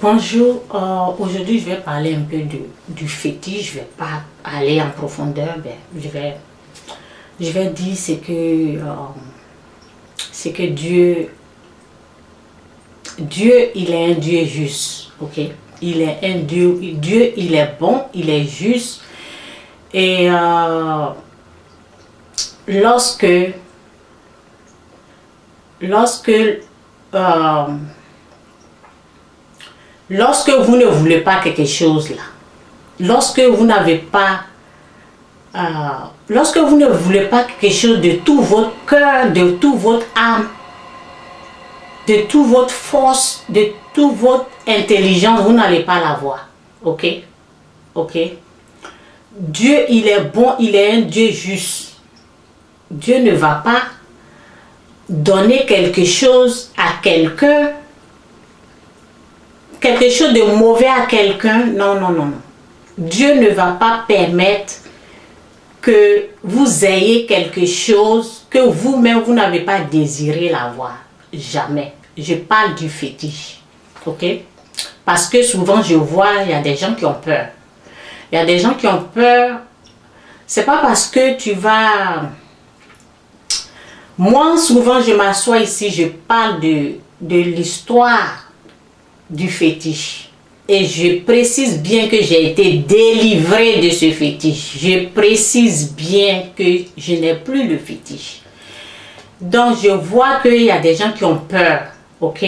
Bonjour, aujourd'hui je vais parler un peu du fétiche, je vais pas aller en profondeur, je vais dire c'est que Dieu il est un Dieu juste, ok? Il est un Dieu il est bon, il est juste et lorsque lorsque vous ne voulez pas quelque chose là, lorsque vous n'avez pas, lorsque vous ne voulez pas quelque chose de tout votre cœur, de toute votre âme, de toute votre force, de toute votre intelligence, vous n'allez pas l'avoir. Ok? Ok? Dieu, il est bon, il est un Dieu juste. Dieu ne va pas donner quelque chose à quelqu'un, quelque chose de mauvais à quelqu'un. Non, non, non, non. Dieu ne va pas permettre que vous ayez quelque chose que vous-même, vous n'avez pas désiré l'avoir. Jamais. Je parle du fétiche. Ok? Parce que souvent, je vois, il y a des gens qui ont peur. Il y a des gens qui ont peur. C'est pas parce que tu vas... Moi, souvent, je m'assois ici, je parle de l'histoire du fétiche. Et je précise bien que j'ai été délivrée de ce fétiche. Je précise bien que je n'ai plus le fétiche. Donc, je vois qu'il y a des gens qui ont peur. Ok?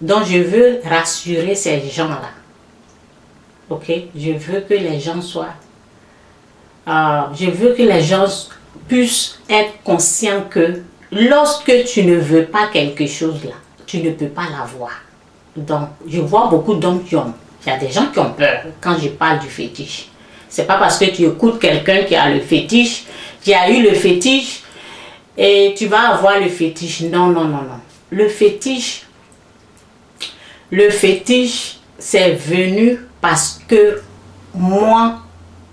Donc, je veux rassurer ces gens-là. Ok? Je veux que les gens soient... je veux que les gens puissent être conscients que lorsque tu ne veux pas quelque chose là, tu ne peux pas l'avoir. Donc, je vois beaucoup d'hommes qui ont... Il y a des gens qui ont peur quand je parle du fétiche. C'est pas parce que tu écoutes quelqu'un qui a le fétiche, qui a eu le fétiche, et tu vas avoir le fétiche. Non, non, non, non. Le fétiche, c'est venu parce que moi,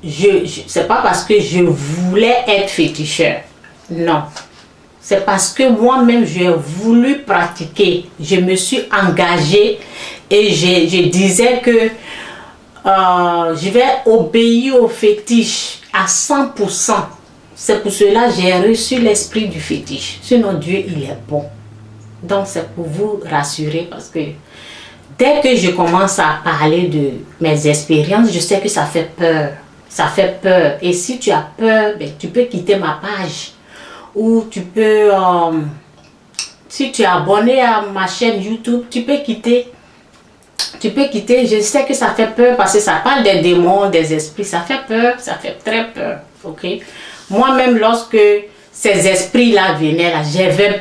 c'est pas parce que je voulais être féticheur. Non. C'est parce que moi-même, j'ai voulu pratiquer. Je me suis engagée et je disais que je vais obéir au fétiche à 100%. C'est pour cela que j'ai reçu l'esprit du fétiche. Sinon, Dieu, il est bon. Donc, c'est pour vous rassurer parce que dès que je commence à parler de mes expériences, je sais que ça fait peur. Ça fait peur. Et si tu as peur, ben, tu peux quitter ma page. Ou tu peux, si tu es abonné à ma chaîne YouTube, tu peux quitter. Tu peux quitter. Je sais que ça fait peur parce que ça parle des démons, des esprits. Ça fait peur, ça fait très peur. Ok? Moi-même, lorsque ces esprits-là venaient, là, j'avais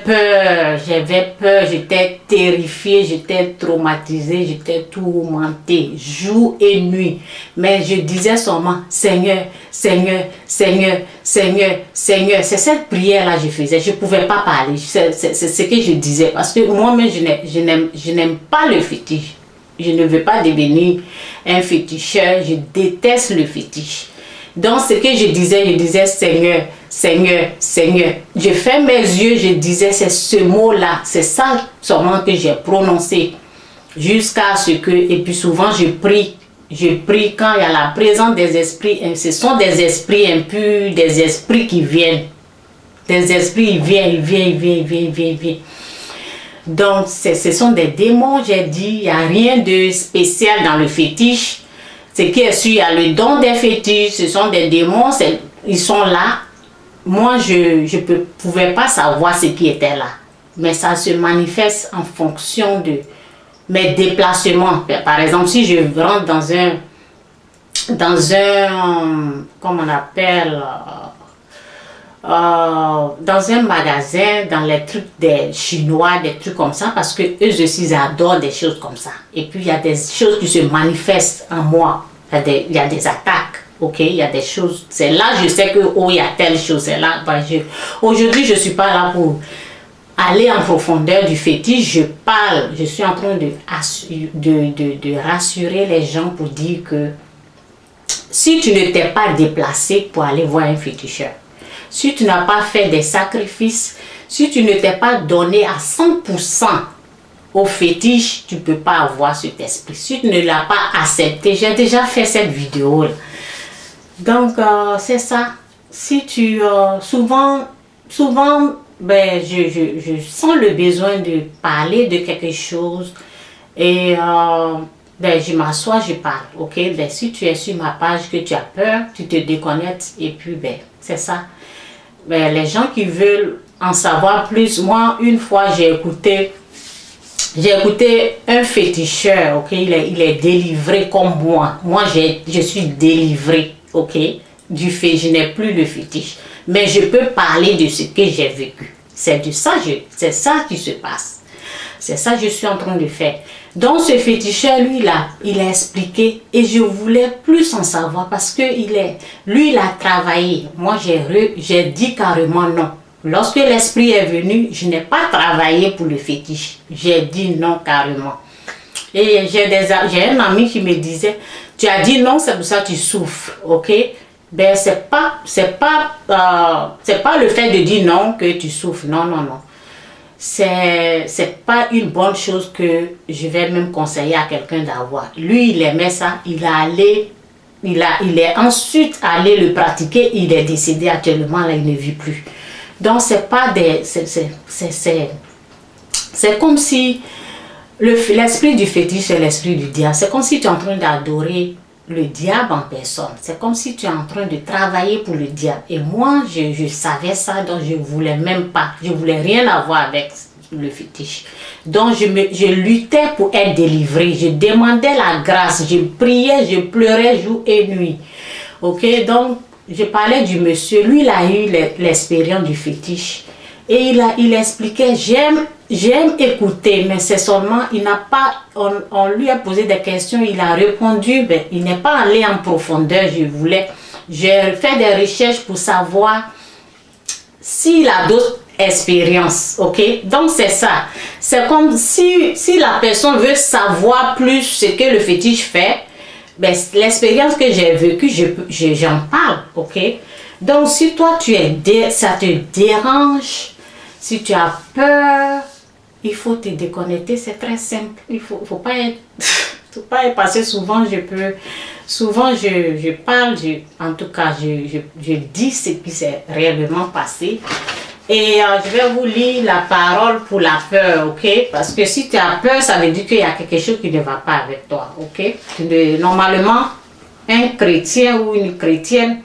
peur, j'étais terrifiée, j'étais traumatisée, j'étais tourmentée, jour et nuit. Mais je disais seulement, Seigneur, Seigneur, Seigneur, Seigneur, Seigneur. C'est cette prière-là que je faisais. Je ne pouvais pas parler. C'est ce que je disais. Parce que moi-même, je n'aime pas le fétiche. Je ne veux pas devenir un féticheur. Je déteste le fétiche. Donc, ce que je disais, Seigneur, Seigneur, Seigneur. Je ferme mes yeux, je disais, c'est ce mot-là. C'est ça seulement que j'ai prononcé. Jusqu'à ce que, et puis souvent, je prie quand il y a la présence des esprits. Ce sont des esprits impurs, des esprits qui viennent. Des esprits, ils viennent. Donc, ce sont des démons, j'ai dit. Il n'y a rien de spécial dans le fétiche. Ce qui est sûr, il y a le don des fétiches, ce sont des démons, ils sont là. Moi, je ne pouvais pas savoir ce qui était là. Mais ça se manifeste en fonction de mes déplacements. Par exemple, si je rentre dans un comment on appelle, dans un magasin, dans les trucs des Chinois, des trucs comme ça, parce que eux aussi, ils adorent des choses comme ça. Et puis, il y a des choses qui se manifestent en moi. Il y a des attaques, ok? Il y a des choses. C'est là, je sais que, oh, il y a telle chose. C'est là. Aujourd'hui, je ne suis pas là pour aller en profondeur du fétiche. Je parle, je suis en train de rassurer les gens pour dire que si tu ne t'es pas déplacé pour aller voir un féticheur, si tu n'as pas fait des sacrifices, si tu ne t'es pas donné à 100% au fétiche, tu ne peux pas avoir cet esprit. Si tu ne l'as pas accepté, j'ai déjà fait cette vidéo. Donc, c'est ça. Si tu... souvent, ben, je sens le besoin de parler de quelque chose et ben, je m'assois, je parle. Ok, ben, si tu es sur ma page, que tu as peur, tu te déconnectes et puis, ben, c'est ça. Ben, les gens qui veulent en savoir plus, moi, une fois, j'ai écouté un féticheur, ok, il est délivré comme moi. Moi, je suis délivré, ok, du fait, je n'ai plus le fétiche. Mais je peux parler de ce que j'ai vécu. C'est c'est ça qui se passe. C'est ça que je suis en train de faire. Donc, ce féticheur, lui, il a expliqué et je voulais plus en savoir parce que lui, il a travaillé. Moi, j'ai dit carrément non. Lorsque l'esprit est venu, je n'ai pas travaillé pour le fétiche. J'ai dit non carrément. Et j'ai un ami qui me disait, tu as dit non, c'est pour ça que tu souffres, ok? Ben, c'est pas le fait de dire non que tu souffres. Non, non, non. C'est pas une bonne chose que je vais même conseiller à quelqu'un d'avoir. Lui, il aimait ça. Il est ensuite allé le pratiquer. Il est décédé actuellement. Là, il ne vit plus. Donc, c'est comme si l'esprit du fétiche, c'est l'esprit du diable. C'est comme si tu es en train d'adorer le diable en personne. C'est comme si tu es en train de travailler pour le diable. Et moi, je savais ça, donc je ne voulais même pas. Je ne voulais rien avoir avec le fétiche. Donc, je luttais pour être délivrée. Je demandais la grâce. Je priais, je pleurais jour et nuit. Ok, donc, je parlais du monsieur. Lui, il a eu l'expérience du fétiche. Et il expliquait, j'aime écouter, mais c'est seulement, on lui a posé des questions, il a répondu, mais il n'est pas allé en profondeur, j'ai fait des recherches pour savoir s'il a d'autres expériences, ok? Donc c'est ça, c'est comme si la personne veut savoir plus ce que le fétiche fait, ben, l'expérience que j'ai vécue, j'en parle, ok? Donc si toi ça te dérange, si tu as peur, il faut te déconnecter, c'est très simple. Il faut pas être, parce que souvent je parle, en tout cas je dis ce qui s'est réellement passé. Et je vais vous lire la parole pour la peur, ok? Parce que si tu as peur, ça veut dire qu'il y a quelque chose qui ne va pas avec toi, ok? Normalement, un chrétien ou une chrétienne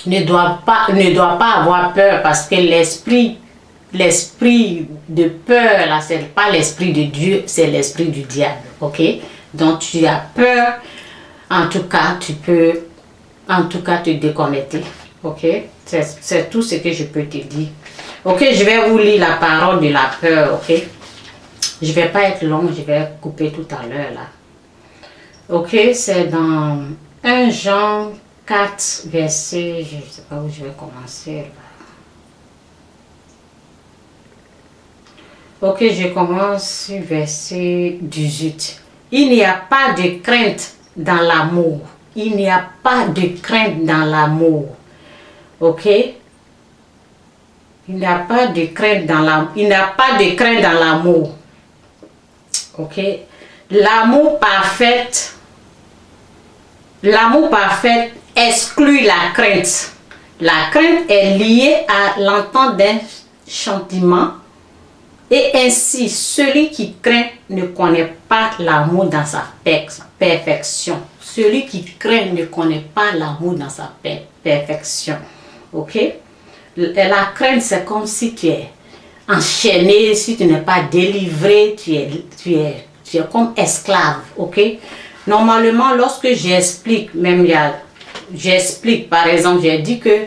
ne doit pas avoir peur parce que l'esprit de peur, là, c'est pas l'esprit de Dieu, c'est l'esprit du diable, ok? Donc, tu as peur, en tout cas, tu peux, en tout cas, te déconnecter, ok? C'est tout ce que je peux te dire. Ok, je vais vous lire la parole de la peur, ok? Je vais pas être long, je vais couper tout à l'heure, là. Ok, c'est dans 1 Jean 4, verset, je ne sais pas où je vais commencer, là. Ok, je commence verset 18. Il n'y a pas de crainte dans l'amour. Il n'y a pas de crainte dans l'amour. Ok? Il n'y a pas de crainte dans l'amour. Il n'y a pas de crainte dans l'amour. Ok? L'amour parfait exclut la crainte. La crainte est liée à l'entente d'un sentiment. Et ainsi, celui qui craint ne connaît pas l'amour dans sa perfection. Celui qui craint ne connaît pas l'amour dans sa perfection. Ok? La crainte, c'est comme si tu es enchaîné, si tu n'es pas délivré, tu es comme esclave. Ok? Normalement, lorsque j'explique, par exemple, j'ai dit que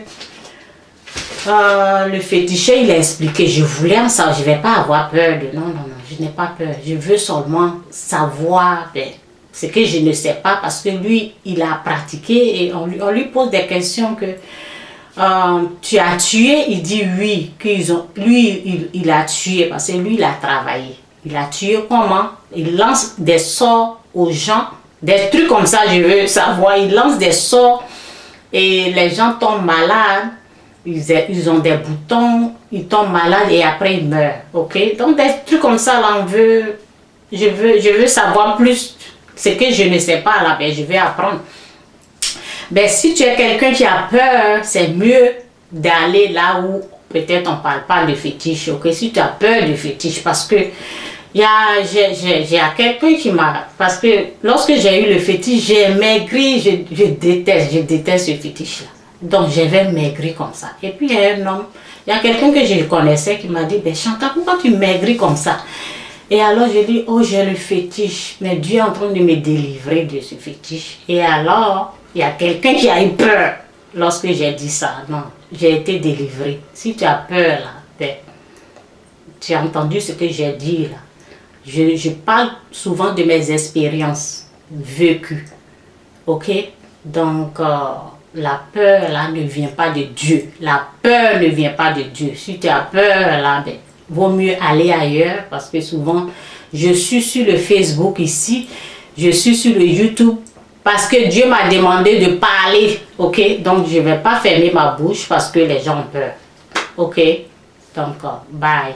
le féticheur, il a expliqué, je voulais en savoir, je ne vais pas avoir peur de... Non, je n'ai pas peur. Je veux seulement savoir ce que je ne sais pas parce que lui, il a pratiqué et on lui pose des questions que tu as tué, il dit oui, lui, il a tué parce que lui, il a travaillé. Il a tué comment? Il lance des sorts aux gens, des trucs comme ça, je veux savoir. Il lance des sorts et les gens tombent malades. ils ont des boutons, ils tombent malades et après ils meurent. Ok? Donc des trucs comme ça, là, je veux savoir plus. Ce que je ne sais pas, là, ben, je vais apprendre. Ben, si tu es quelqu'un qui a peur, c'est mieux d'aller là où peut-être on ne parle pas de fétiche. Ok? Si tu as peur de fétiche, parce que j'ai quelqu'un qui m'a... Parce que lorsque j'ai eu le fétiche, j'ai maigri, je déteste ce fétiche-là. Donc, j'avais maigri comme ça. Et puis, il y a un homme, il y a quelqu'un que je connaissais qui m'a dit, ben Chantal, pourquoi tu maigris comme ça? Et alors, j'ai dit, oh, j'ai le fétiche, mais Dieu est en train de me délivrer de ce fétiche. Et alors, il y a quelqu'un qui a eu peur lorsque j'ai dit ça. Non, j'ai été délivrée. Si tu as peur, là, ben, tu as entendu ce que j'ai dit, là. Je parle souvent de mes expériences vécues. Ok? Donc, la peur, là, ne vient pas de Dieu. La peur ne vient pas de Dieu. Si tu as peur, là, ben, vaut mieux aller ailleurs parce que souvent, je suis sur le Facebook ici, je suis sur le YouTube parce que Dieu m'a demandé de parler. Ok? Donc, je ne vais pas fermer ma bouche parce que les gens ont peur. Ok? Donc, bye.